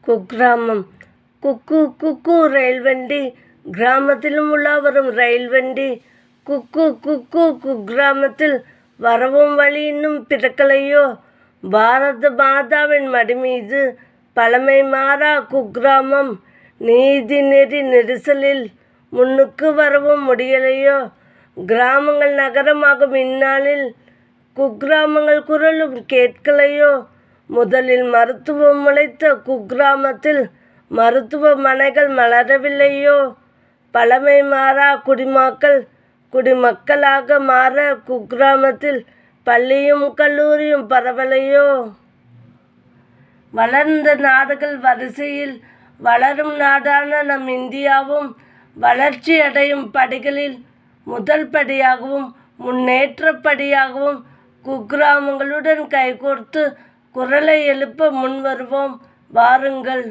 குக்கிராமம். குக்கு குக்கு ரயில் வண்டி, கிராமத்திலும் உலா வரும் ரயில் வண்டி. குக்கு குக்கு குக்கிராமத்தில் வரவும் வழி இன்னும் பிறக்கலையோ. பாரத மாதாவின் மடி மீது பழமை மாறா குக்கிராமம். நீதி நெறி நெரிசலில் முன்னுக்கு வரவும் முடியலையோ. கிராமங்கள் நகரமாகும் இந்நாளில் குக்கிராமங்கள் குரலும் கேட்கலையோ. முதலில் மருத்துவம் முளைத்த குக்கிராமத்தில் மருத்துவமனைகள் மலரவில்லையோ. பழமை மாறா குடிமக்களாக மாற குக்கிராமத்தில் பள்ளியும் கல்லூரியும் பரவலையோ. வளர்ந்த நாடுகள் வரிசையில் வளரும் நாடான நம் இந்தியாவும் வளர்ச்சி அடையும் படிகளில் முதல் படியாகவும் முன்னேற்றப்படியாகவும் குக்கிராமங்களுடன் கைகோர்த்து குரலை எழுப்ப முன்வருவோம் வாருங்கள்.